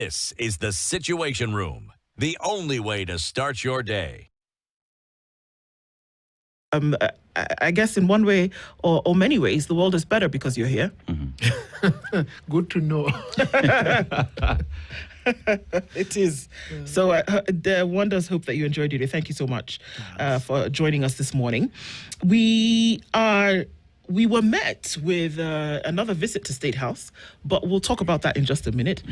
This is the Situation Room, the only way to start your day. I guess in one way or many ways, the world is better because you're here. Mm-hmm. Good to know. It is. So one does hope that you enjoyed it. Thank you so much for joining us this morning. We were met with another visit to State House, but we'll talk about that in just a minute.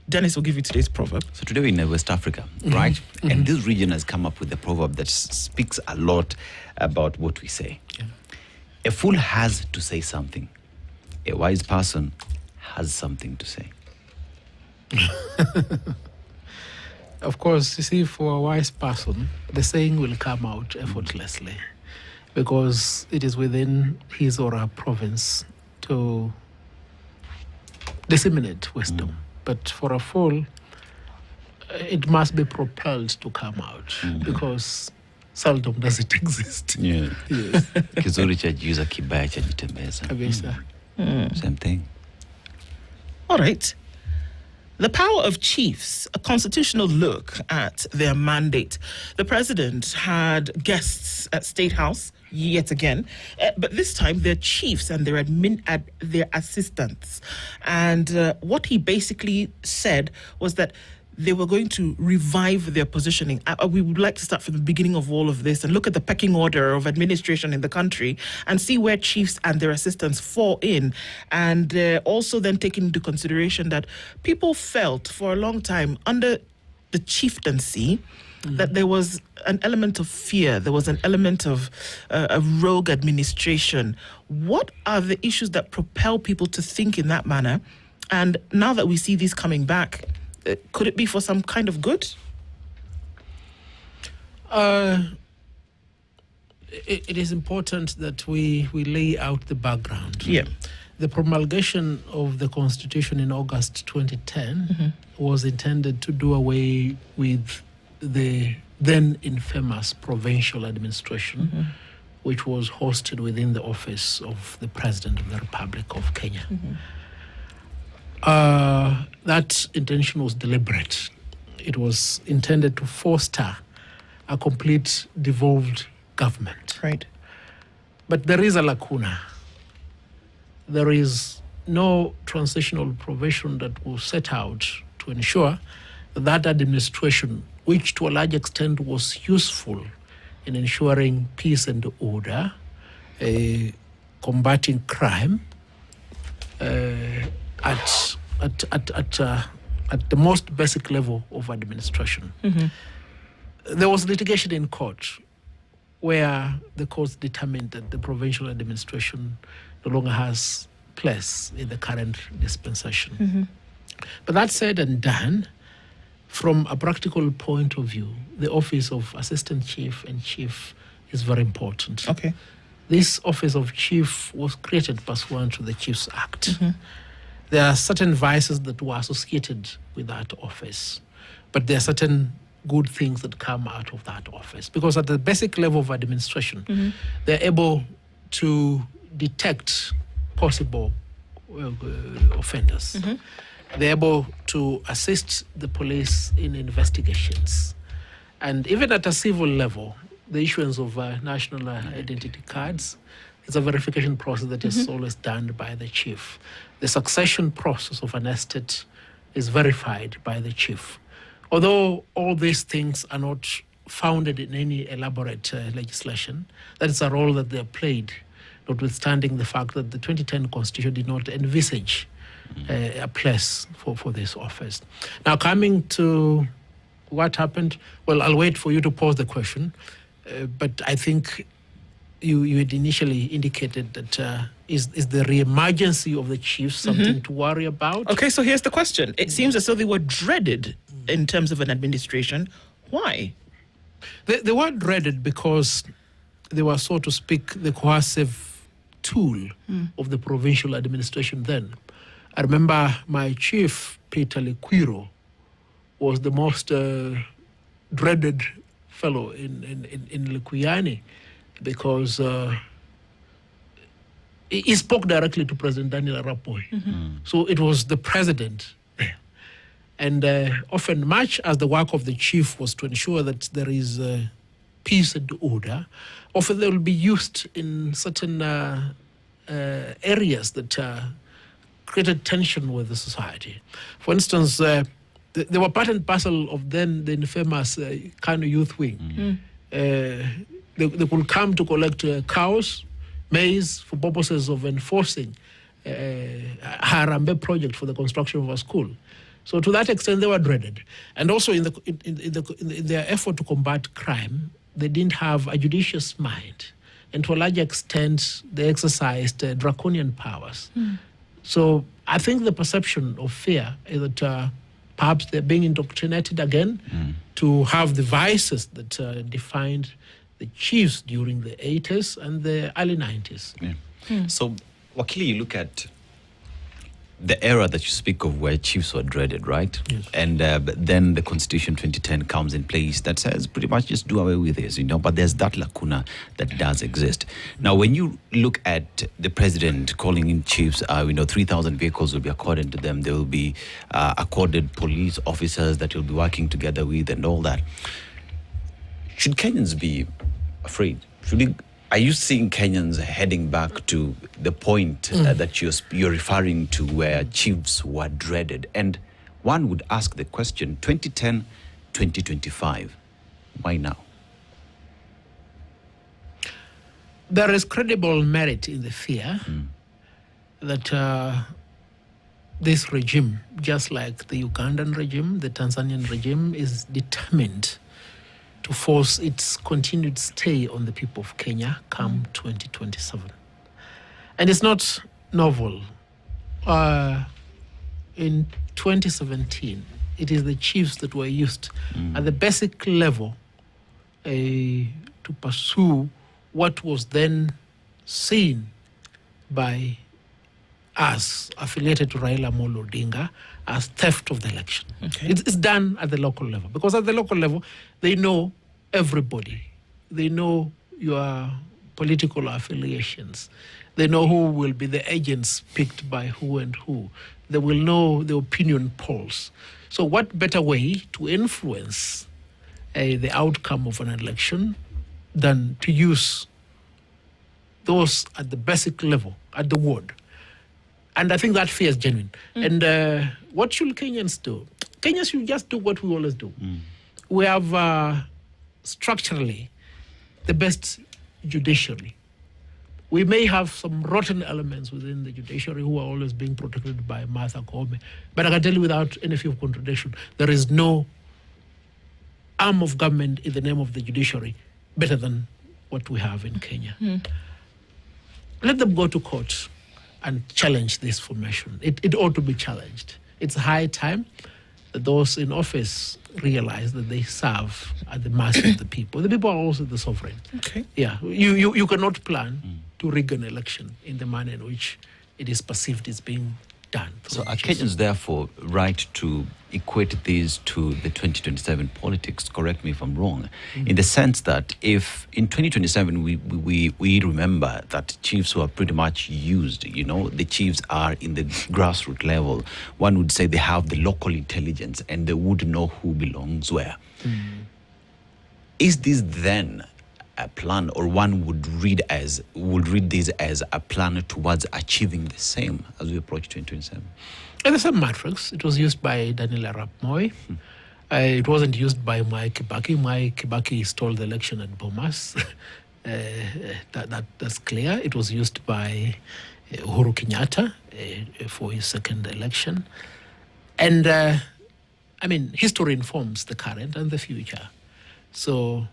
Dennis will give you today's proverb. So today we're in West Africa, right? And this region has come up with a proverb that speaks a lot about what we say. Yeah. A fool has to say something. A wise person has something to say. Of course, you see, for a wise person, the saying will come out effortlessly because it is within his or her province to disseminate wisdom. But for a fool, it must be propelled to come out because seldom does it exist. Yeah. Yes. Kizuri chajiuza kibaya chajitembeza. Kabisa. Same thing. All right. The power of chiefs, a constitutional look at their mandate. The president had guests at State House yet again, but this time they're chiefs and their their assistants. And what he basically said was that they were going to revive their positioning. We would like to start from the beginning of all of this and look at the pecking order of administration in the country and see where chiefs and their assistants fall in. And also then taking into consideration that people felt for a long time under the chieftaincy that there was an element of fear, there was an element of a rogue administration. What are the issues that propel people to think in that manner? And now that we see these coming back, could it be for some kind of good? It is important that we lay out the background. Yeah. The promulgation of the Constitution in August 2010 was intended to do away with the then infamous provincial administration, which was hosted within the office of the President of the Republic of Kenya. That intention was deliberate. It was intended to foster a complete devolved government. Right. But there is a lacuna. There is no transitional provision that was set out to ensure that administration, which to a large extent was useful in ensuring peace and order, combating crime, at the most basic level of administration. There was litigation in court where the courts determined that the provincial administration no longer has place in the current dispensation. But that said and done, from a practical point of view, the office of assistant chief and chief is very important. Okay. This office of chief was created pursuant to the Chiefs Act. There are certain vices that were associated with that office, but there are certain good things that come out of that office. Because at the basic level of administration, they're able to detect possible offenders. They're able to assist the police in investigations. And even at a civil level, the issuance of national identity cards is a verification process that is always done by the chief. The succession process of an estate is verified by the chief. Although all these things are not founded in any elaborate legislation, that is a role that they have played, notwithstanding the fact that the 2010 Constitution did not envisage a place for this office. Now, coming to what happened, well, I'll wait for you to pose the question, but I think you had initially indicated that is the re-emergency of the chiefs something to worry about? Okay, so here's the question. It seems as though they were dreaded in terms of an administration. Why? They were dreaded because they were, so to speak, the coercive tool of the provincial administration then. I remember my chief, Peter Lequiro, was the most dreaded fellow in Likuyani because he spoke directly to President Daniel Arap Moi. So it was the president there. And often, much as the work of the chief was to ensure that there is peace and order, often they will be used in certain areas that created tension with the society. For instance, they were part and parcel of then the infamous Kano Youth Wing. They could come to collect cows, maize, for purposes of enforcing Harambe project for the construction of a school. So to that extent, they were dreaded. And also in their effort to combat crime, they didn't have a judicious mind. And to a large extent, they exercised draconian powers. So I think the perception of fear is that perhaps they're being indoctrinated again to have the vices that defined the chiefs during the 80s and the early 90s. So, Wakili, you look at the era that you speak of where chiefs were dreaded, right? Yes. And then the Constitution 2010 comes in place that says pretty much just do away with this, but there's that lacuna that does exist. Now, when you look at the president calling in chiefs, 3,000 vehicles will be accorded to them. There will be accorded police officers that you'll be working together with and all that. Should Kenyans be afraid? Are you seeing Kenyans heading back to the point that you're referring to where chiefs were dreaded? And one would ask the question, 2010, 2025, why now? There is credible merit in the fear that this regime, just like the Ugandan regime, the Tanzanian regime, is determined to force its continued stay on the people of Kenya come 2027. And it's not novel. In 2017, it is the chiefs that were used at the basic level to pursue what was then seen by us, affiliated to Raila Amolo Odinga, as theft of the election. Okay. It's done at the local level, because at the local level, they know everybody. They know your political affiliations. They know who will be the agents picked by who and who. They will know the opinion polls. So what better way to influence the outcome of an election than to use those at the basic level, at the ward? And I think that fear is genuine. And what should Kenyans do? Kenyans should just do what we always do. We have structurally the best judiciary. We may have some rotten elements within the judiciary who are always being protected by Martha Koome. But I can tell you without any fear of contradiction, there is no arm of government in the name of the judiciary better than what we have in Kenya. Let them go to court and challenge this formation. It ought to be challenged. It's high time that those in office realize that they serve at the mercy of the people. The people are also the sovereign. Okay. Yeah, you cannot plan to rig an election in the manner in which it is perceived is being done. So are Kenyans therefore right to equate these to the 2027 politics? Correct me if I'm wrong. In the sense that if in 2027 we remember that chiefs were pretty much used, the chiefs are in the grassroots level. One would say they have the local intelligence and they would know who belongs where. Is this then a plan, or one would read this as a plan towards achieving the same as we approach 2027? And the same matrix. It was used by Daniel Arap Moi. It wasn't used by Mwai Kibaki. Mwai Kibaki stole the election at Bomas. That's clear. It was used by Uhuru Kenyatta for his second election. And, history informs the current and the future. So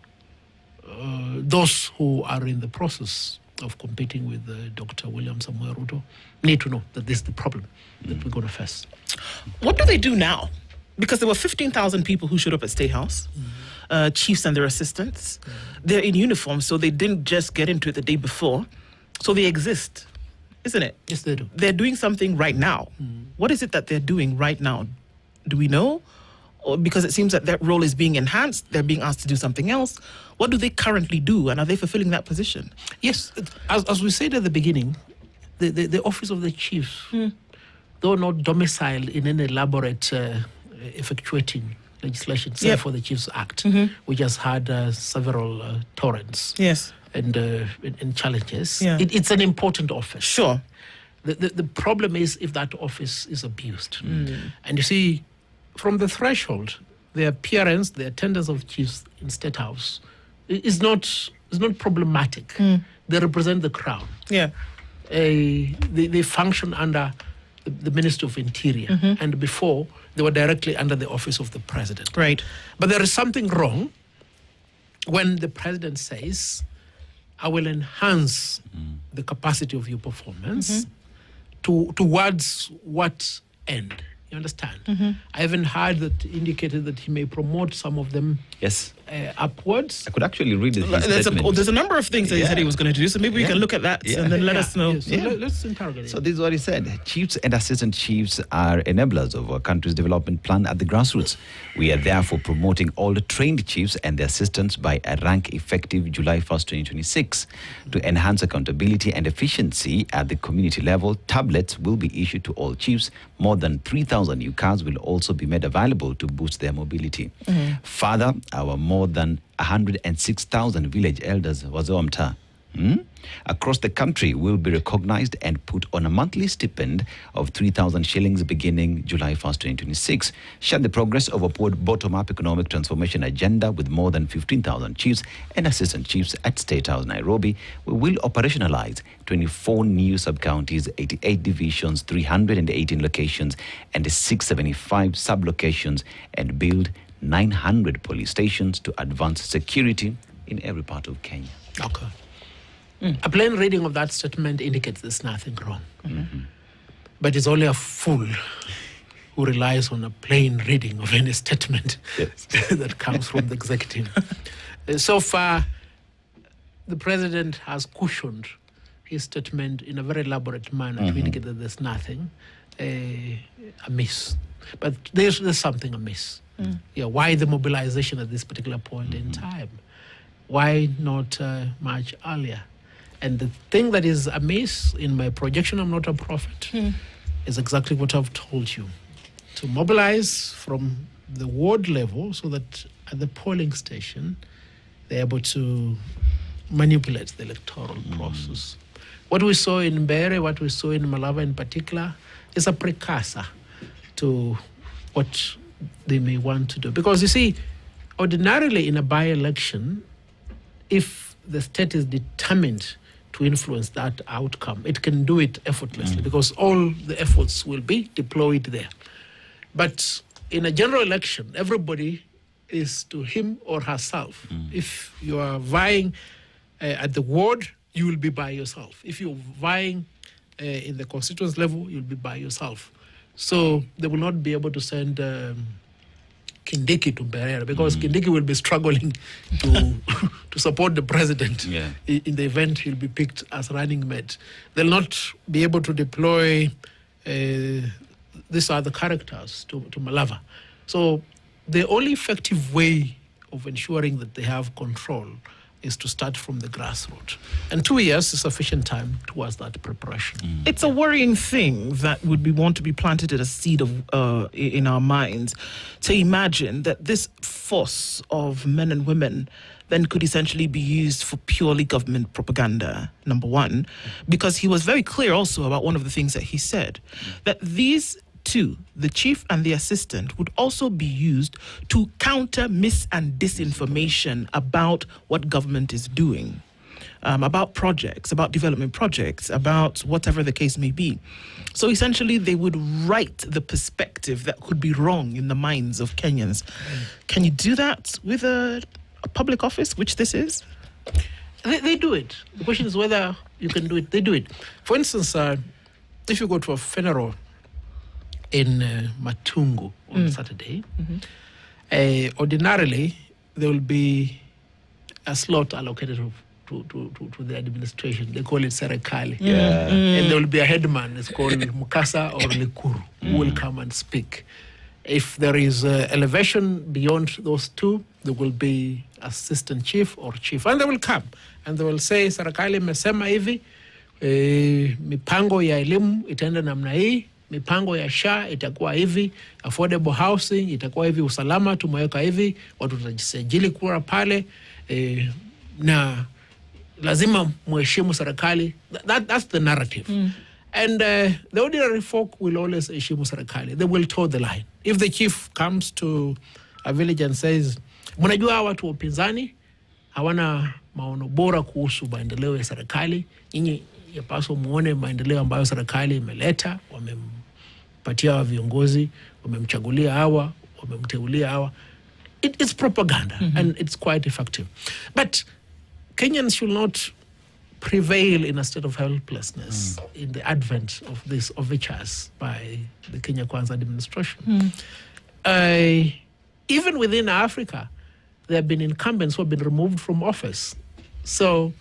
those who are in the process of competing with Dr. William Samuel Ruto need to know that this is the problem that we're going to face. What do they do now? Because there were 15,000 people who showed up at State House, chiefs and their assistants. They're in uniform, so they didn't just get into it the day before. So they exist, isn't it? Yes, they do. They're doing something right now. What is it that they're doing right now? Do we know? Or because it seems that that role is being enhanced, they're being asked to do something else. What do they currently do, and are they fulfilling that position? Yes, as we said at the beginning, the office of the chief, though not domiciled in an elaborate effectuating legislation, say for the Chiefs Act, which has had several torrents Yes. and challenges. Yeah. It's an important office. Sure. The problem is if that office is abused. And you see, from the threshold, the appearance, the attendance of chiefs in State House is not problematic. They represent the crown. Yeah. They function under the Ministry of Interior, and before they were directly under the office of the president. Right. But there is something wrong when the president says, I will enhance the capacity of your performance towards what end? You understand? I haven't heard that indicated that he may promote some of them Yes. upwards. I could actually read his There's statement. a number of things that he said he was going to do, so maybe we can look at that and then let us know. So let's interrogate So it. this is what he said. Chiefs and assistant chiefs are enablers of our country's development plan at the grassroots. We are therefore promoting all the trained chiefs and their assistants by a rank effective July 1st, 2026. To enhance accountability and efficiency at the community level, tablets will be issued to all chiefs. More than 3,000 new cars will also be made available to boost their mobility. Further, our more than 106,000 village elders across the country will be recognized and put on a monthly stipend of 3,000 shillings beginning July 1st, 2026. Share the progress of a bottom-up economic transformation agenda with more than 15,000 chiefs and assistant chiefs at State House, Nairobi. We will operationalize 24 new sub-counties, 88 divisions, 318 locations, and 675 sub-locations, and build 900 police stations to advance security in every part of Kenya. Okay. A plain reading of that statement indicates there's nothing wrong. But it's only a fool who relies on a plain reading of any statement that comes from the executive. So far, the president has cushioned his statement in a very elaborate manner to indicate that there's nothing amiss. But there's something amiss. Yeah, why the mobilization at this particular point in time? Why not much earlier? And the thing that is amiss in my projection, I'm not a prophet, is exactly what I've told you. To mobilize from the ward level so that at the polling station, they're able to manipulate the electoral process. What we saw in Mbere, what we saw in Malava in particular, is a precursor to what they may want to do. Because you see, ordinarily in a by-election, if the state is determined to influence that outcome, it can do it effortlessly because all the efforts will be deployed there. But in a general election, everybody is to him or herself. If you are vying at the ward, you will be by yourself. If you're vying in the constituency level, you'll be by yourself. So they will not be able to send Kindiki to Mberera because Kindiki will be struggling to support the president in the event he'll be picked as running mate. They'll not be able to deploy these other characters to Malava. So the only effective way of ensuring that they have control is to start from the grassroots. And 2 years is sufficient time towards that preparation. It's a worrying thing that would want to be planted as a seed of in our minds to imagine that this force of men and women then could essentially be used for purely government propaganda, number one, because he was very clear also about one of the things that he said, that these two, the chief and the assistant, would also be used to counter mis and disinformation about what government is doing, about projects, about development projects, about whatever the case may be. So essentially, they would write the perspective that could be wrong in the minds of Kenyans. Can you do that with a public office, which this is? They do it. The question is whether you can do it. They do it. For instance, if you go to a funeral in Matungu on Saturday, ordinarily there will be a slot allocated to the administration. They call it Serekali. And there will be a headman, it's called Mukasa or Likuru, who will come and speak. If there is elevation beyond those two, there will be assistant chief or chief, and they will come and they will say, Serekali imesema hivi, mipango ya elimu itaenda namna hii, mipango ya SHA itakuwa hivi, affordable housing itakuwa hivi, usalama tumeweka hivi, watu watajisajili kura pale, na lazima mheshimu serikali. That's the narrative. And the ordinary folk will always heshimu serikali. They will toe the line. If the chief comes to a village and says, mnajua watu wa upinzani hawana maono bora kuhusu maendeleo ya serikali, nyinyi yapaswa muone maendeleo ambayo serikali imeleta, wamempatia viongozi, wamemchagulia hawa, wamemteulia hawa. It's propaganda, and it's quite effective. But Kenyans should not prevail in a state of helplessness in the advent of these overtures by the Kenya Kwanza administration. Even within Africa, there have been incumbents who have been removed from office. So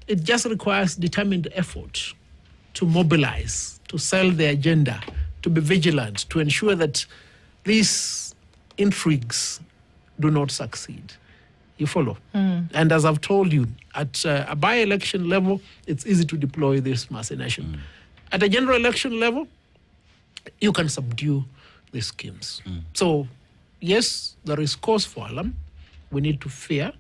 it just requires determined effort to mobilize, to sell the agenda, to be vigilant, to ensure that these intrigues do not succeed. You follow? And as I've told you, at a by-election level, it's easy to deploy this machination. At a general election level, you can subdue these schemes. So, yes, there is cause for alarm. We need to fear,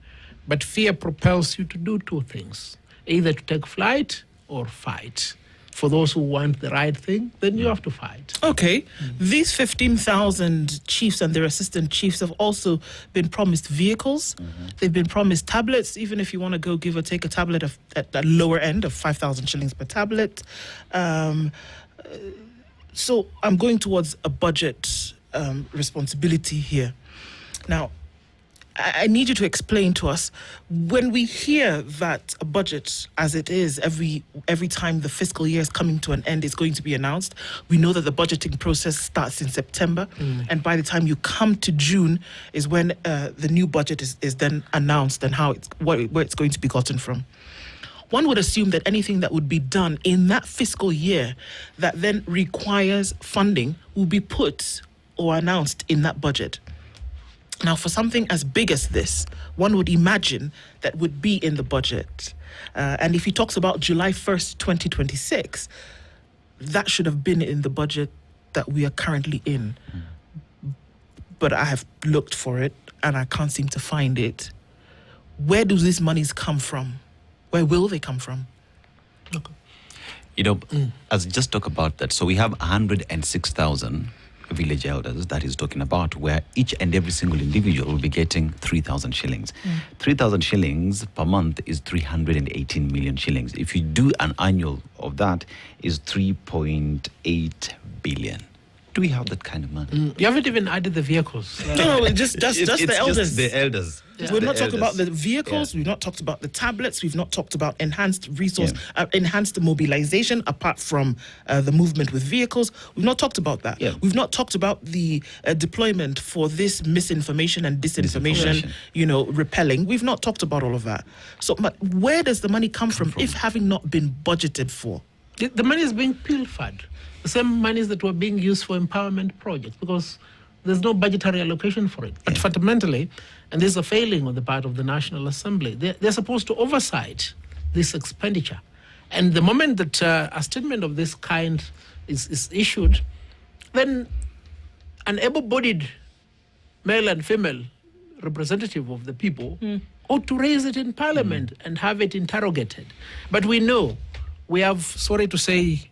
but fear propels you to do two things: either to take flight or fight. For those who want the right thing, then you have to fight. Okay. These 15,000 chiefs and their assistant chiefs have also been promised vehicles. They've been promised tablets, even if you want to go give or take a tablet at the lower end of 5,000 shillings per tablet. So I'm going towards a budget responsibility here. Now, I need you to explain to us, when we hear that a budget, as it is every time the fiscal year is coming to an end, is going to be announced, we know that the budgeting process starts in September, and by the time you come to June is when the new budget is then announced and where it's going to be gotten from. One would assume that anything that would be done in that fiscal year that then requires funding will be put or announced in that budget. Now, for something as big as this, one would imagine that would be in the budget. And if he talks about July 1st, 2026, that should have been in the budget that we are currently in. But I have looked for it and I can't seem to find it. Where do these monies come from? Where will they come from? Okay. As just talk about that, so we have 106,000 village elders that he's talking about, where each and every single individual will be getting 3,000 shillings. 3,000 shillings per month is 318 million shillings. If you do an annual of that, is 3.8 billion. Do we have that kind of money? You haven't even added the vehicles. No, just the elders. Just the elders. Yeah. We've not talked about the vehicles. Yeah. We've not talked about the tablets. We've not talked about enhanced resource, enhanced mobilization, apart from the movement with vehicles. We've not talked about that. Yeah. We've not talked about the deployment for this misinformation and disinformation, repelling. We've not talked about all of that. So, but where does the money come from if having not been budgeted for? The money is being pilfered. The same monies that were being used for empowerment projects, because there's no budgetary allocation for it. But fundamentally, and this is a failing on the part of the National Assembly, they're supposed to oversight this expenditure. And the moment that a statement of this kind is issued, then an able-bodied male and female representative of the people ought to raise it in Parliament and have it interrogated. But we know we have, sorry to say,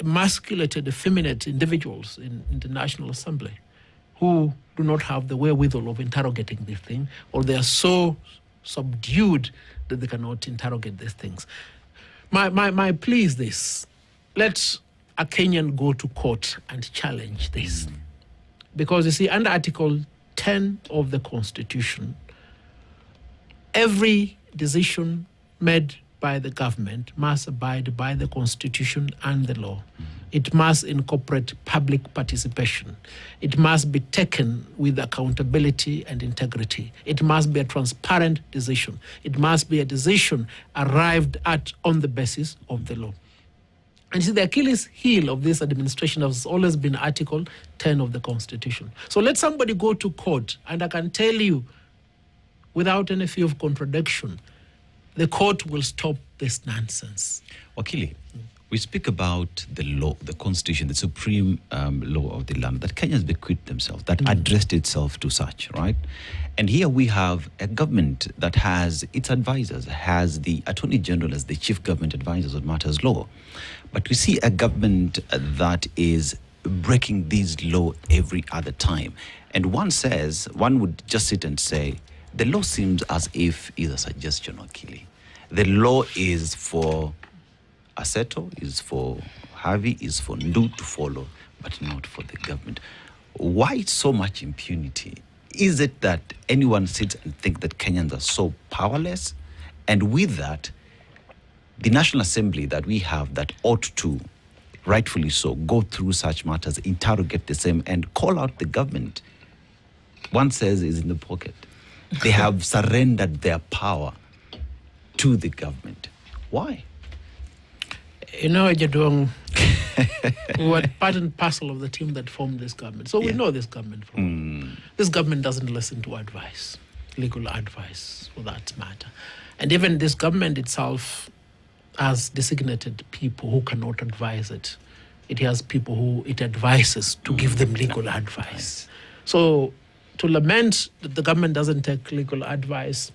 emasculated, effeminate individuals in the National Assembly who do not have the wherewithal of interrogating this thing, or they are so subdued that they cannot interrogate these things. My plea is this: let a Kenyan go to court and challenge this. Because you see, under Article 10 of the Constitution, every decision made by the government must abide by the Constitution and the law. It must incorporate public participation. It must be taken with accountability and integrity. It must be a transparent decision. It must be a decision arrived at on the basis of the law. And see, the Achilles heel of this administration has always been Article 10 of the Constitution. So let somebody go to court, and I can tell you, without any fear of contradiction, the court will stop this nonsense. Wakili, We speak about the law, the constitution, the supreme law of the land that Kenyans bequeathed themselves, that addressed itself to such, right? And here we have a government that has its advisors, has the Attorney General as the chief government advisors on matters law. But we see a government that is breaking these law every other time. And one would just sit and say, the law seems as if it's a suggestion, Okili. The law is for Aseto, is for Harvey, is for Ndu to follow, but not for the government. Why so much impunity? Is it that anyone sits and thinks that Kenyans are so powerless? And with that, the National Assembly that we have that ought to, rightfully so, go through such matters, interrogate the same, and call out the government, one says is in the pocket. They have surrendered their power to the government. Why? You know, Jadong, we were part and parcel of the team that formed this government. So we know this government from This government doesn't listen to advice, legal advice for that matter. And even this government itself has designated people who cannot advise it. It has people who it advises to give them legal advice. So to lament that the government doesn't take legal advice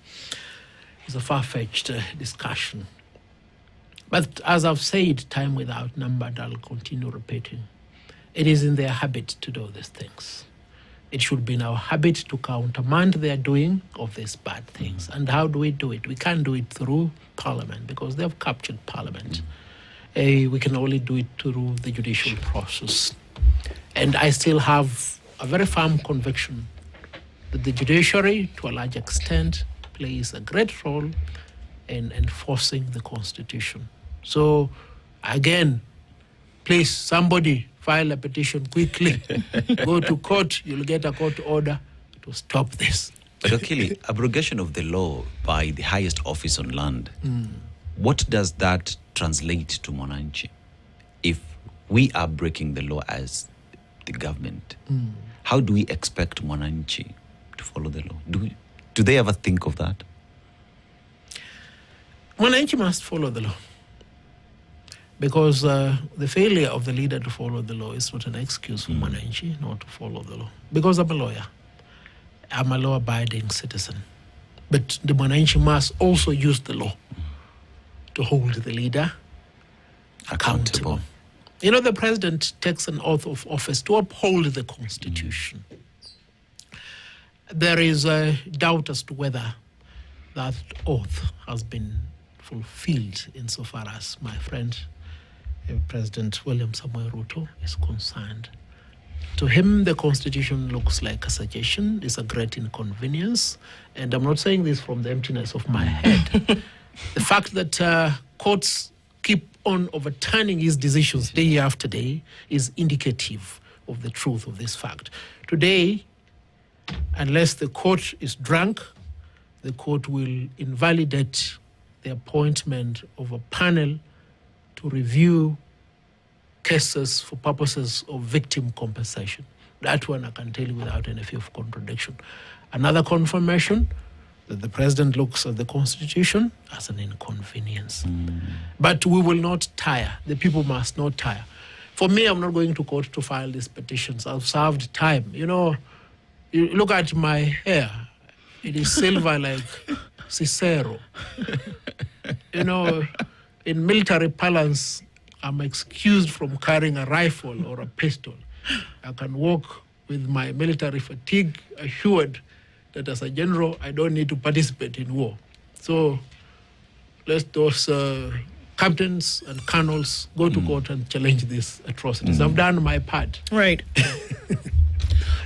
is a far-fetched discussion. But as I've said time without number, and I'll continue repeating, it is in their habit to do these things. It should be in our habit to countermand their doing of these bad things. And how do we do it? We can't do it through Parliament because they have captured Parliament. We can only do it through the judicial process. And I still have a very firm conviction that the judiciary, to a large extent, plays a great role in enforcing the Constitution. So, again, please, somebody file a petition quickly. Go to court, you'll get a court order to stop this. But Okili, abrogation of the law by the highest office on land, what does that translate to Mwananchi? If we are breaking the law as the government, how do we expect Mwananchi to follow the law? Do they ever think of that? Mwananchi must follow the law. Because the failure of the leader to follow the law is not an excuse for Mwananchi not to follow the law. Because I'm a lawyer. I'm a law-abiding citizen. But the Mwananchi must also use the law to hold the leader accountable. You know, the president takes an oath of office to uphold the Constitution. There is a doubt as to whether that oath has been fulfilled insofar as my friend, President William Samoei Ruto, is concerned. To him, the Constitution looks like a suggestion. It's a great inconvenience. And I'm not saying this from the emptiness of my head. The fact that courts keep on overturning his decisions day after day is indicative of the truth of this fact. Today, unless the court is drunk, the court will invalidate the appointment of a panel to review cases for purposes of victim compensation. That one I can tell you without any fear of contradiction. Another confirmation that the president looks at the Constitution as an inconvenience. But we will not tire. The people must not tire. For me, I'm not going to court to file these petitions. I've served time. You know, you look at my hair. It is silver like Cicero. You know, in military parlance, I'm excused from carrying a rifle or a pistol. I can walk with my military fatigue assured that as a general, I don't need to participate in war. So let those captains and colonels go to court and challenge these atrocities. I've done my part. Right.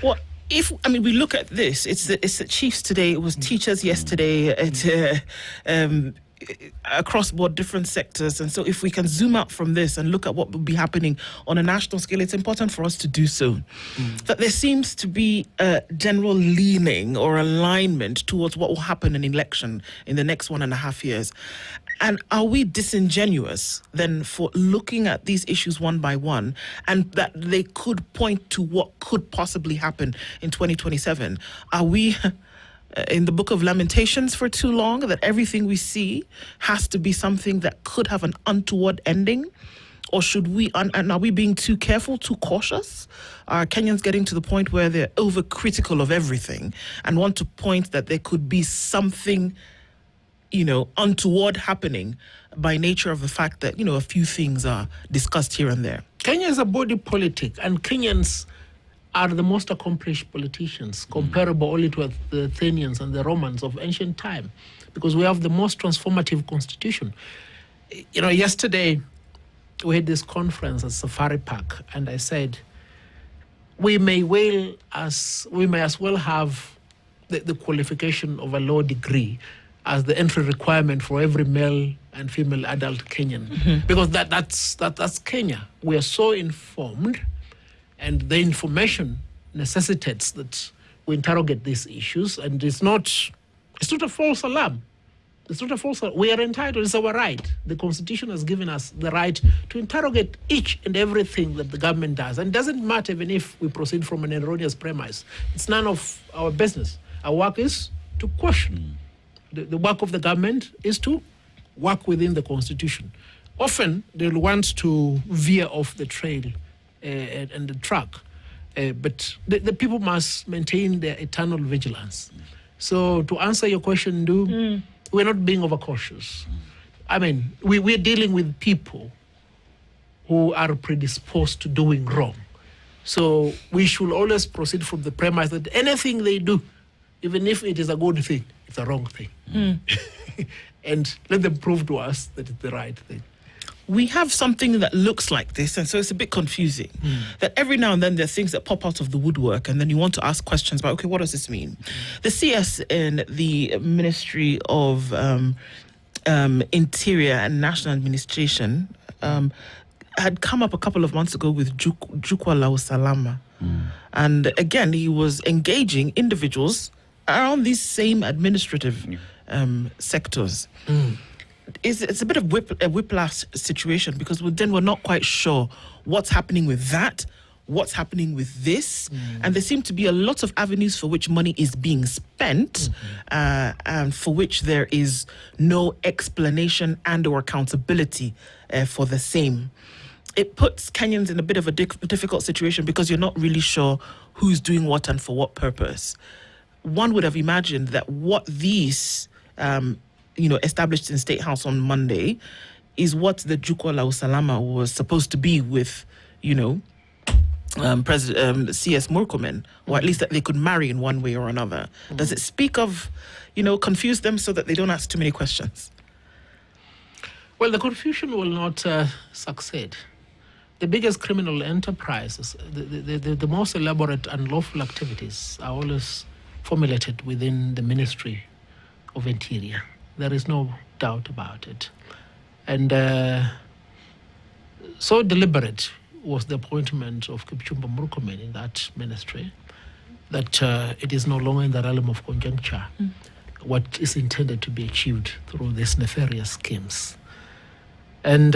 Well, we look at this, it's the chiefs today, it was teachers yesterday, it's across board different sectors. And so if we can zoom out from this and look at what will be happening on a national scale, it's important for us to do so. That there seems to be a general leaning or alignment towards what will happen in an election in the next 1.5 years. And are we disingenuous then for looking at these issues one by one and that they could point to what could possibly happen in 2027? Are we in the Book of Lamentations for too long, that everything we see has to be something that could have an untoward ending? Or should we, and are we being too careful, too cautious? Are Kenyans getting to the point where they're overcritical of everything and want to point that there could be something, untoward happening by nature of the fact that, a few things are discussed here and there? Kenya is a body politic, and Kenyans are the most accomplished politicians, comparable only to the Athenians and the Romans of ancient time, because we have the most transformative constitution. Yesterday we had this conference at Safari Park, and I said, we may as well have the qualification of a law degree as the entry requirement for every male and female adult Kenyan, because that's Kenya. We are so informed, and the information necessitates that we interrogate these issues, and it's not a false alarm. It's not a false alarm. We are entitled. It's our right. The Constitution has given us the right to interrogate each and everything that the government does, and it doesn't matter even if we proceed from an erroneous premise. It's none of our business. Our work is to question. The work of the government is to work within the Constitution. Often they'll want to veer off the trail and the track, but the people must maintain their eternal vigilance. So to answer your question, we're not being overcautious. I mean, we're dealing with people who are predisposed to doing wrong. So we should always proceed from the premise that anything they do, even if it is a good thing, it's a wrong thing. And let them prove to us that it's the right thing. We have something that looks like this, and so it's a bit confusing. That every now and then there are things that pop out of the woodwork, and then you want to ask questions about, okay, what does this mean? The CS in the Ministry of Interior and National Administration had come up a couple of months ago with Jukwa Lausalama. And again, he was engaging individuals around these same administrative sectors. It's a bit of a whiplash situation, because then we're not quite sure what's happening with that, what's happening with this, and there seem to be a lot of avenues for which money is being spent, and for which there is no explanation and or accountability for the same. It puts Kenyans in a bit of a difficult situation, because you're not really sure who's doing what and for what purpose. One would have imagined that what these established in State House on Monday is what the Jukwa Lausalama was supposed to be with, President CS Murkomen, or at least that they could marry in one way or another. Does it speak of, confuse them so that they don't ask too many questions? Well, the confusion will not succeed. The biggest criminal enterprises, the most elaborate unlawful activities are always formulated within the Ministry of Interior. There is no doubt about it. And so deliberate was the appointment of Kipchumba Murkomen in that ministry that it is no longer in the realm of conjuncture what is intended to be achieved through these nefarious schemes. And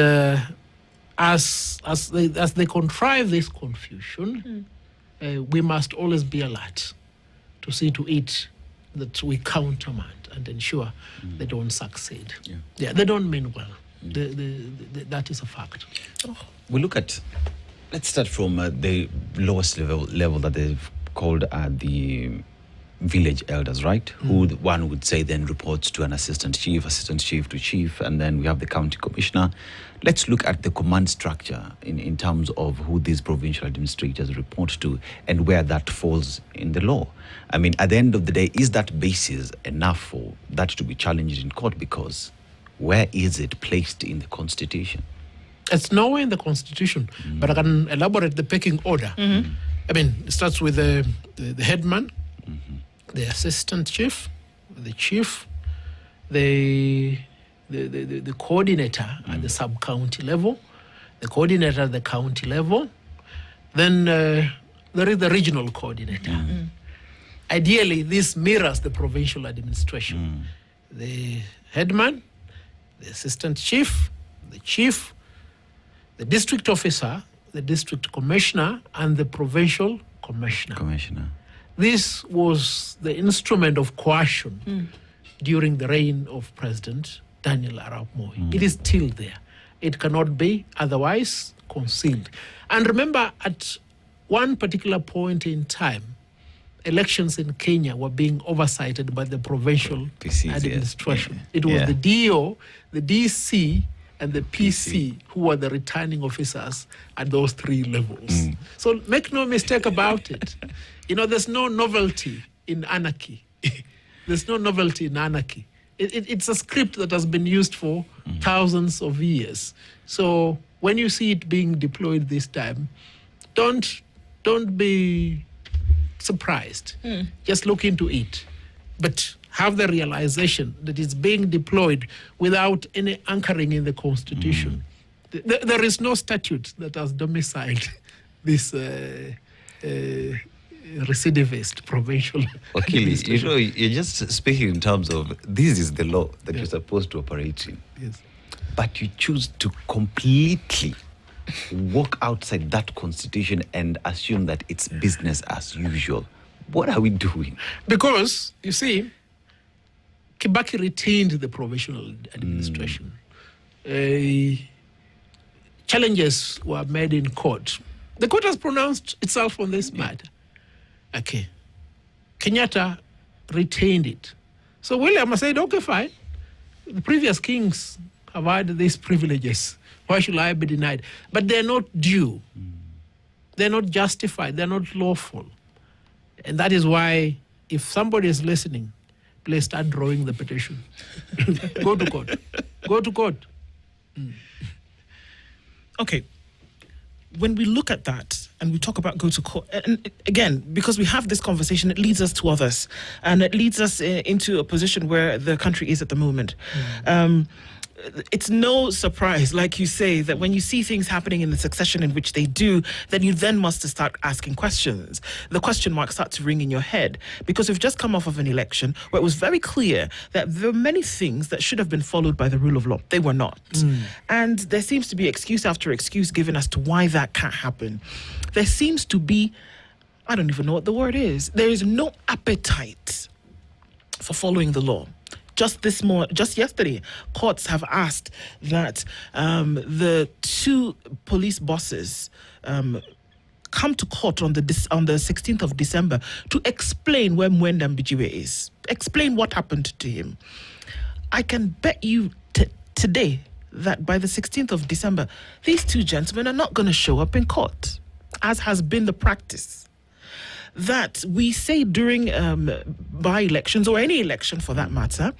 as they contrive this confusion, we must always be alert to see to it that we countermand and ensure they don't succeed. Yeah, they don't mean well. That is a fact. We look at, let's start from the lowest level that they've called the village elders, right? Who one would say then reports to an assistant chief to chief, and then we have the county commissioner. Let's look at the command structure in terms of who these provincial administrators report to and where that falls in the law. I mean, at the end of the day, is that basis enough for that to be challenged in court? Because where is it placed in the Constitution? It's nowhere in the Constitution, but I can elaborate the pecking order. I mean, it starts with the headman, the assistant chief, the chief, the coordinator at the sub-county level, the coordinator at the county level, then there is the regional coordinator. Ideally, this mirrors the provincial administration. The headman, the assistant chief, the chief, the district officer, the district commissioner, and the provincial commissioner. This was the instrument of coercion during the reign of President Daniel Arap Moi. It is still there. It cannot be otherwise concealed. And remember, at one particular point in time, elections in Kenya were being oversighted by the provincial PCs, administration. yes. It was Yeah. the DO, the DC, and the PC who were the returning officers at those three levels. So make no mistake about it. There's no novelty in anarchy. There's no novelty in anarchy. It's a script that has been used for thousands of years. So when you see it being deployed this time, don't be surprised. Just look into it. But have the realization that it's being deployed without any anchoring in the Constitution. There is no statute that has domiciled this recidivist provincial administration. You're just speaking in terms of this is the law that you're supposed to operate in. Yes. But you choose to completely walk outside that constitution and assume that it's business as usual. What are we doing? Because, you see, Kibaki retained the provisional administration. Challenges were made in court. The court has pronounced itself on this matter. Okay. Kenyatta retained it. So William said, okay, fine. The previous kings have had these privileges. Why should I be denied? But they're not due. They're not justified. They're not lawful. And that is why, if somebody is listening, please start drawing the petition. Go to court. Go to court. Okay. When we look at that and we talk about go to court, and again, because we have this conversation, it leads us to others, and it leads us into a position where the country is at the moment. It's no surprise, like you say, that when you see things happening in the succession in which they do, then you then must start asking questions. The question marks start to ring in your head, because we've just come off of an election where it was very clear that there were many things that should have been followed by the rule of law. They were not. And there seems to be excuse after excuse given as to why that can't happen. There seems to be, I don't even know what the word is, there is no appetite for following the law. Just yesterday, courts have asked that the two police bosses come to court on the 16th of December to explain where Mwenda Mbijiwe is. Explain what happened to him. I can bet you today that by the 16th of December, these two gentlemen are not going to show up in court, as has been the practice. That we say during by-elections, or any election for that matter,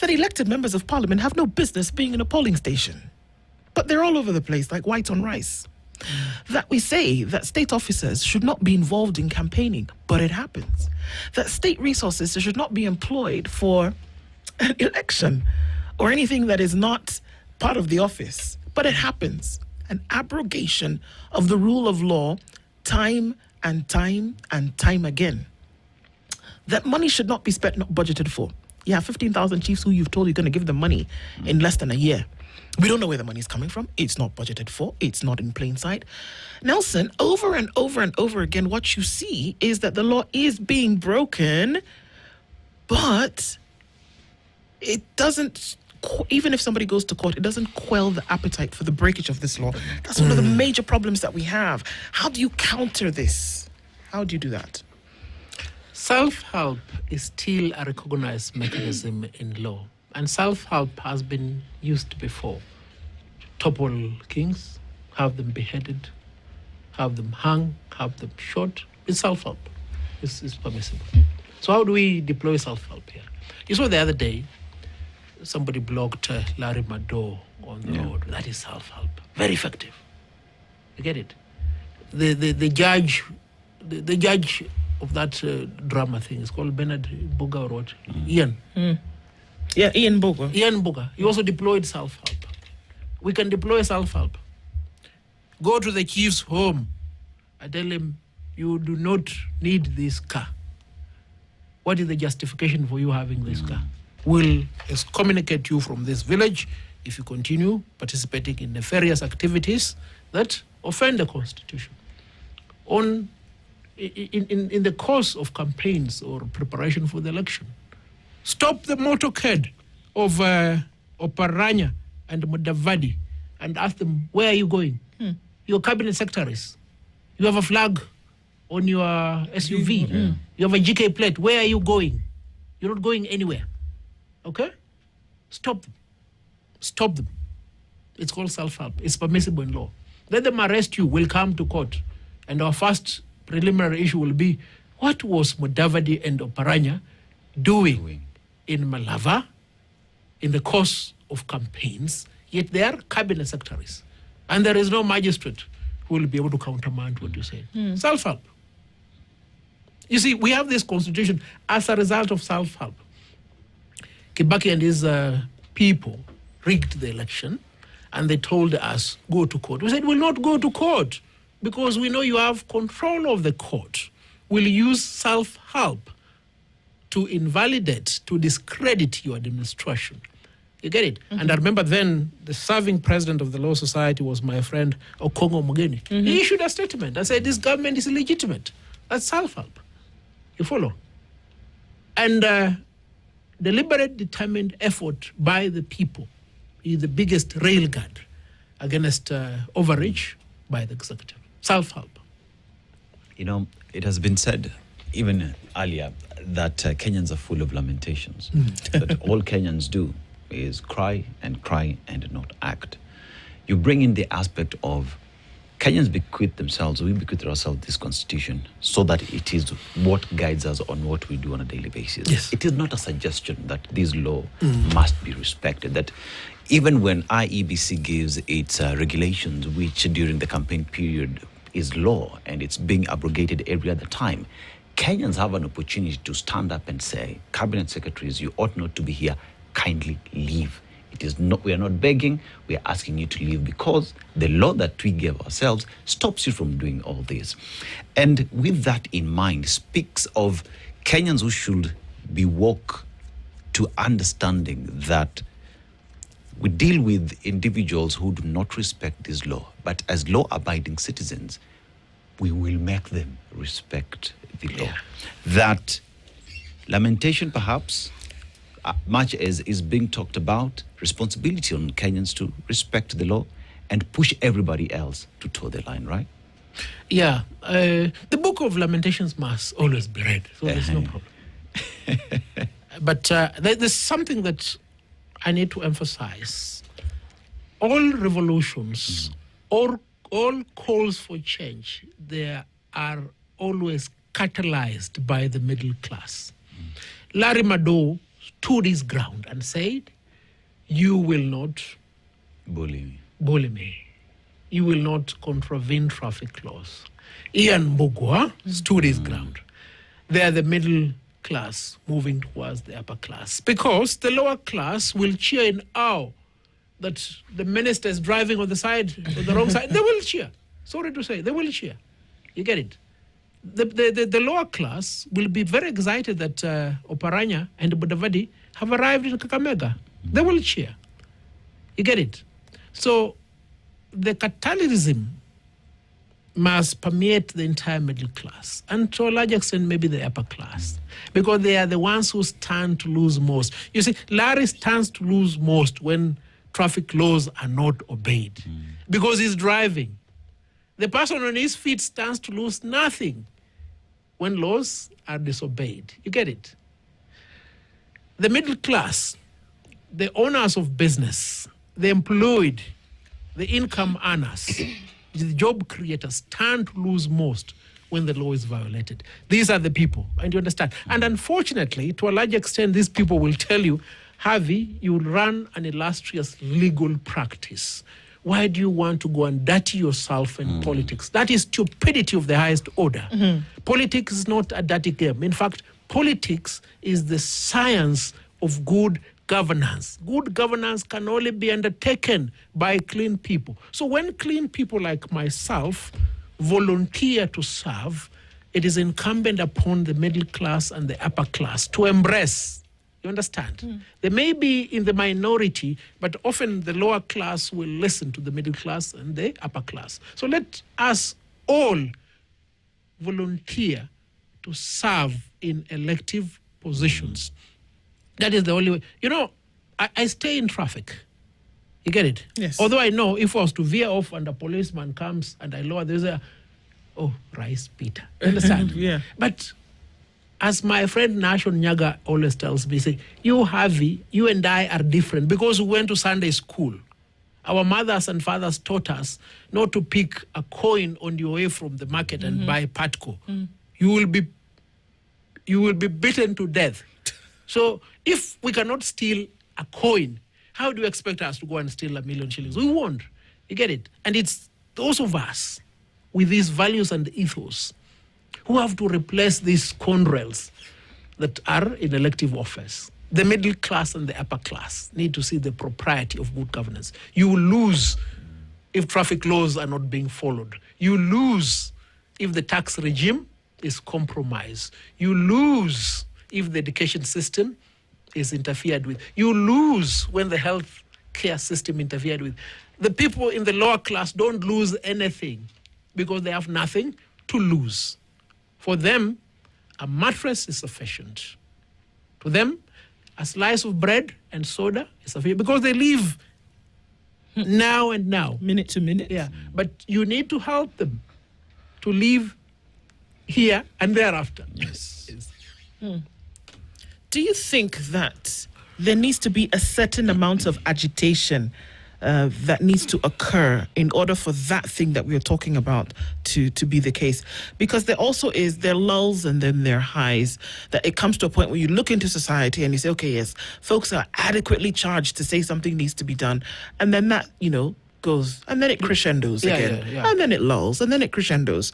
that elected members of parliament have no business being in a polling station. But they're all over the place like white on rice. That we say that state officers should not be involved in campaigning, but it happens. That state resources should not be employed for an election or anything that is not part of the office, but it happens. An abrogation of the rule of law time and time and time again. That money should not be spent, not budgeted for. You have 15,000 chiefs who you've told you're going to give them money in less than a year. We don't know where the money is coming from. It's not budgeted for. It's not in plain sight. Nelson, over and over and over again, what you see is that the law is being broken, but it doesn't, even if somebody goes to court, it doesn't quell the appetite for the breakage of this law. That's one of the major problems that we have. How do you counter this? How do you do that? Self-help is still a recognized mechanism in law. And self-help has been used before. Topple kings, have them beheaded, have them hung, have them shot. It's self-help. It's permissible. So how do we deploy self-help here? You saw the other day, somebody blocked Larry Madowo on the road. That is self-help. Very effective. You get it? The judge of that drama thing is called Bernard Buga or what? Ian. Yeah, Ian Buga. Ian Buga. He also deployed self-help. We can deploy self-help. Go to the chief's home. I tell him, you do not need this car. What is the justification for you having this car? We'll excommunicate you from this village if you continue participating in nefarious activities that offend the Constitution. In the course of campaigns or preparation for the election, stop the motorcade of Oparanya and Mudavadi and ask them, where are you going? Your cabinet secretaries. You have a flag on your SUV. You have a GK plate. Where are you going? You're not going anywhere. Okay? Stop them. Stop them. It's called self-help. It's permissible in law. Let them arrest you. We'll come to court. And our first preliminary issue will be, what was Mudavadi and Oparanya doing in Malava in the course of campaigns, yet they are cabinet secretaries. And there is no magistrate who will be able to countermand what you say. Self-help. You see, we have this constitution as a result of self-help. Kibaki and his people rigged the election, and they told us, go to court. We said, we'll not go to court because we know you have control of the court. We'll use self-help to invalidate, to discredit your administration. You get it? And I remember then the serving president of the Law Society was my friend Okongo Mugeni. He issued a statement and said, this government is illegitimate. That's self-help. You follow? And deliberate, determined effort by the people is the biggest railguard against overreach by the executive. Self-help. You know, it has been said, even earlier, that Kenyans are full of lamentations. That all Kenyans do is cry and not act. You bring in the aspect of Kenyans bequeath themselves, we bequeath ourselves this constitution so that it is what guides us on what we do on a daily basis. Yes. It is not a suggestion that this law must be respected, that even when IEBC gives its regulations, which during the campaign period is law and it's being abrogated every other time, Kenyans have an opportunity to stand up and say, cabinet secretaries, you ought not to be here, kindly leave. It is not, we are not begging, we are asking you to leave because the law that we gave ourselves stops you from doing all this. And with that in mind, speaks of Kenyans who should be woke to understanding that we deal with individuals who do not respect this law, but as law-abiding citizens, we will make them respect the law. Yeah. That lamentation, perhaps, much as is being talked about, responsibility on Kenyans to respect the law and push everybody else to toe the line, right? Yeah. The Book of Lamentations must always be read, so there's no problem. But there's something that I need to emphasize. All revolutions, all calls for change, they are always catalyzed by the middle class. Larry Madowo stood his ground and said, you will not bully me. You will not contravene traffic laws. Ian Mbugua stood his ground. They are the middle class moving towards the upper class because the lower class will cheer in awe that the minister is driving on the side, on the wrong side. They will cheer. Sorry to say, they will cheer. You get it? The lower class will be very excited that Oparanya and Mudavadi have arrived in Kakamega. They will cheer. You get it? So the catalytism must permeate the entire middle class and to a large extent maybe the upper class because they are the ones who stand to lose most. You see, Larry stands to lose most when traffic laws are not obeyed because he's driving. The person on his feet stands to lose nothing when laws are disobeyed. You get it? The middle class, the owners of business, the employed, the income earners, the job creators stand to lose most when the law is violated. These are the people, and you understand. And unfortunately, to a large extent, these people will tell you, Harvey, you run an illustrious legal practice. Why do you want to go and dirty yourself in politics? That is stupidity of the highest order. Politics is not a dirty game. In fact, politics is the science of good governance. Good governance can only be undertaken by clean people. So when clean people like myself volunteer to serve, it is incumbent upon the middle class and the upper class to embrace. You understand? They may be in the minority, but often the lower class will listen to the middle class and the upper class. So let us all volunteer to serve in elective positions. That is the only way. You know, I stay in traffic. You get it? Yes. Although I know if I was to veer off and a policeman comes and I lower, there's rice, Peter. You understand? Yeah. But as my friend Nashon Nyaga always tells me, say, you, Harvey, you and I are different because we went to Sunday school. Our mothers and fathers taught us not to pick a coin on your way from the market and buy Patco. You will be beaten to death. So if we cannot steal a coin, how do you expect us to go and steal 1 million shillings? We won't. You get it? And it's those of us with these values and ethos who have to replace these scoundrels that are in elective office. The middle class and the upper class need to see the propriety of good governance. You will lose if traffic laws are not being followed. You lose if the tax regime is compromised. You lose if the education system is interfered with. You lose when the health care system interfered with. The people in the lower class don't lose anything because they have nothing to lose. For them, a mattress is sufficient. To them, a slice of bread and soda is sufficient because they live now and now. Minute to minute. Yeah, but you need to help them to live here and thereafter. Yes. Do you think that there needs to be a certain amount of agitation that needs to occur in order for that thing that we're talking about to be the case? Because there are lulls and then there are highs, that it comes to a point where you look into society and you say, okay, yes, folks are adequately charged to say something needs to be done. And then that, goes, and then it crescendos again. Yeah. And then it lulls, and then it crescendos.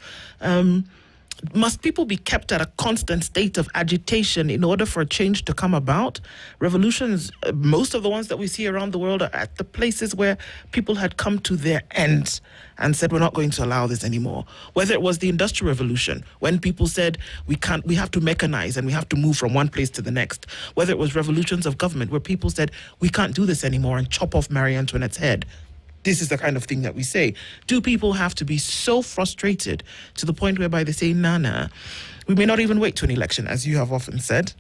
Must people be kept at a constant state of agitation in order for a change to come about? Revolutions, most of the ones that we see around the world are at the places where people had come to their end and said, we're not going to allow this anymore. Whether it was the Industrial Revolution, when people said, we have to mechanize and we have to move from one place to the next. Whether it was revolutions of government, where people said, we can't do this anymore and chop off Marie Antoinette's head. This is the kind of thing that we say. Do people have to be so frustrated to the point whereby they say, Nana, we may not even wait to an election, as you have often said?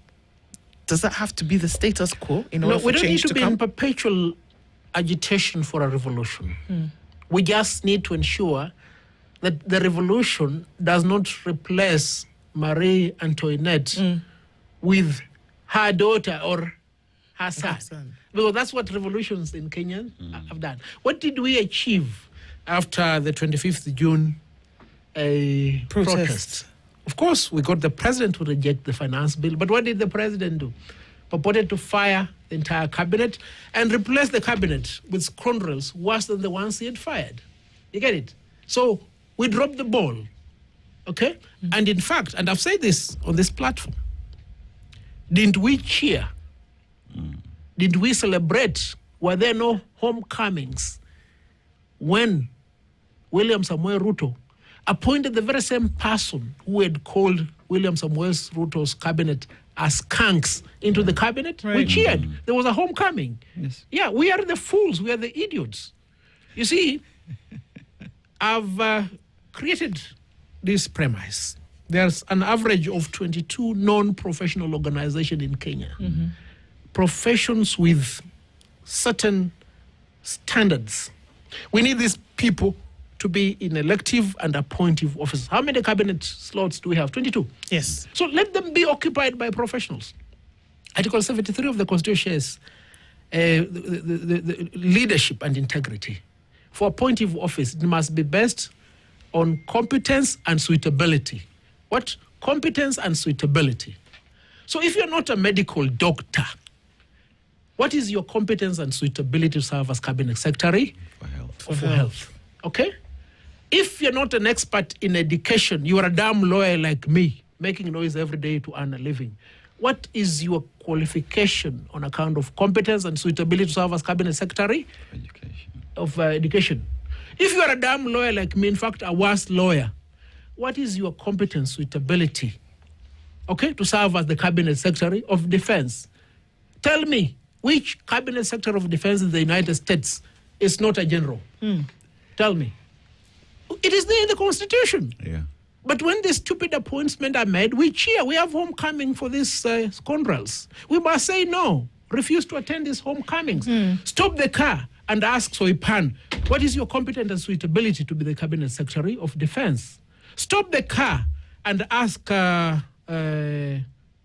Does that have to be the status quo in order for change to come? We don't need to be in perpetual agitation for a revolution. We just need to ensure that the revolution does not replace Marie Antoinette with her daughter or her son. Because that's what revolutions in Kenya have done. What did we achieve after the 25th June protest? Of course, we got the president to reject the finance bill. But what did the president do? Purported to fire the entire cabinet and replace the cabinet with scoundrels worse than the ones he had fired. You get it? So we dropped the ball. Okay? And in fact, and I've said this on this platform, didn't we cheer? Did we celebrate? Were there no homecomings when William Samuel Ruto appointed the very same person who had called William Samuel Ruto's cabinet as skunks into the cabinet? Right. We cheered. There was a homecoming. Yes. Yeah, we are the fools. We are the idiots. You see, I've created this premise. There's an average of 22 non-professional organizations in Kenya. Professions with certain standards. We need these people to be in elective and appointive offices. How many cabinet slots do we have? 22. Yes. So let them be occupied by professionals. Article 73 of the Constitution is the leadership and integrity. For appointive office, it must be based on competence and suitability. What? Competence and suitability. So if you're not a medical doctor, what is your competence and suitability to serve as cabinet secretary? For health. Okay? If you're not an expert in education, you are a damn lawyer like me, making noise every day to earn a living. What is your qualification on account of competence and suitability to serve as cabinet secretary? Education. If you are a damn lawyer like me, in fact, a worse lawyer, what is your competence, suitability, okay, to serve as the cabinet secretary of defense? Tell me, which cabinet secretary of defense in the United States is not a general? Tell me. It is there in the Constitution. Yeah. But when these stupid appointments are made, we cheer. We have homecoming for these scoundrels. We must say no. Refuse to attend these homecomings. Stop the car and ask Soipan, what is your competence and suitability to be the Cabinet Secretary of Defense? Stop the car and ask Bigo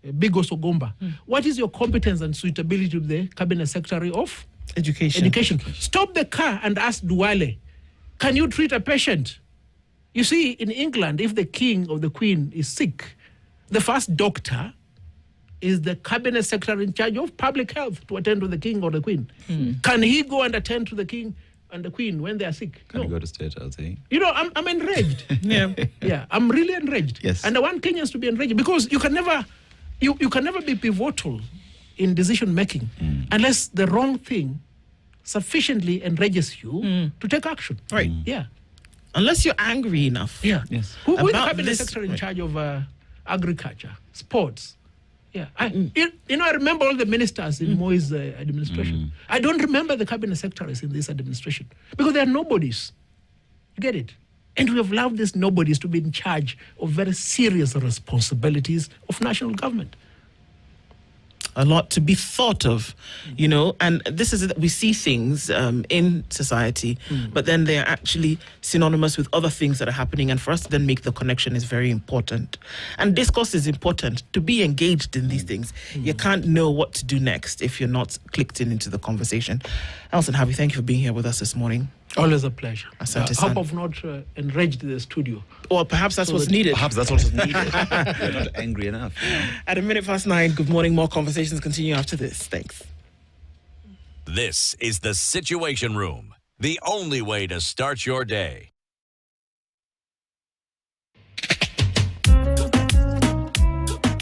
Sogomba, what is your competence and suitability to be the Cabinet Secretary of Education? Stop the car and ask Duale, can you treat a patient? You see, in England, if the king or the queen is sick, the first doctor is the cabinet secretary in charge of public health to attend to the king or the queen. Can he go and attend to the king and the queen when they are sick? Can you go to state, I'll say? You know, I'm enraged. Yeah, I'm really enraged. Yes. And I want Kenyans to be enraged because you can never be pivotal in decision making unless the wrong thing sufficiently enrages you to take action. Right. Yeah. Unless you're angry enough. Yeah. Yes. Who is the About cabinet this- secretary in charge of agriculture, sports? Yeah. I remember all the ministers in Moi's administration. I don't remember the cabinet secretaries in this administration because they are nobodies. You get it? And we have allowed these nobodies to be in charge of very serious responsibilities of national government. A lot to be thought of, you know, and this is it, we see things in society, but then they're actually synonymous with other things that are happening, and for us to then make the connection is very important. And discourse is important to be engaged in these things. You can't know what to do next if you're not clicked into the conversation. Elson Harvey, thank you for being here with us this morning. Always a pleasure. Asante I sana. hope I've not enraged the studio. Or perhaps that's So what's that- needed. Perhaps that's what's needed. You're not angry enough. You know? At 9:01, good morning. More conversations continue after this. Thanks. This is the Situation Room, the only way to start your day.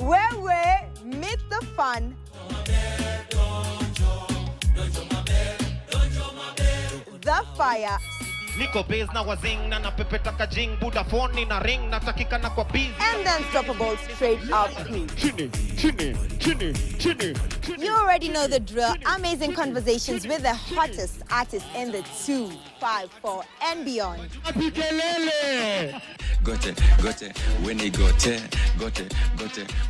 Where meet the fun. The fire. Niko base na wazing na napepeta kajing buda phone na ring natakika na kwa busy And the unstoppable straight up crew. chini. You already know the drill. Amazing conversations with the hottest artists in the 254 and beyond. Gote, Winnie gote,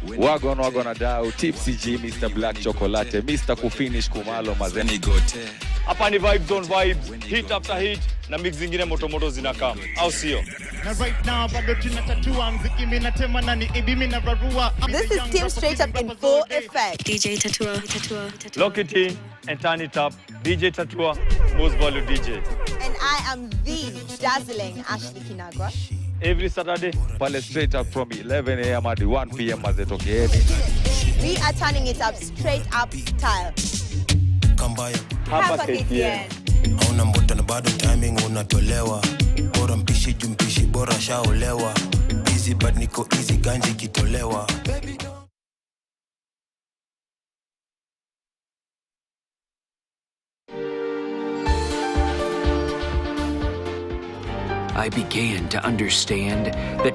Winnie Wagon dau, Tipsy G, Mr. Black Chocolate, Mr. Kufinish Kumalo Mazeni. gote. Hapa ni vibes on vibes, hit after hit na mix zingine motomoto zinakam, au sio? Na right now bado tunatatua mziki mimi natema na ni ibi mimi na rarua. This is Team Straight Up in full effect. DJ Tatua. Lock it in and turn it up. DJ Tatua, most volume DJ. And I am the dazzling Ashley Kinagwa. Every Saturday, Pale straight up from 11 a.m. hadi 1 p.m. mazetokeeni. We are turning it up straight up style. Kambaya. Hapa KTN. Hauna mbota na bado timing unatolewa. Bora mpishi jumpishi bora shaolewa. Easy but niko easy ganji kitolewa. I began to understand that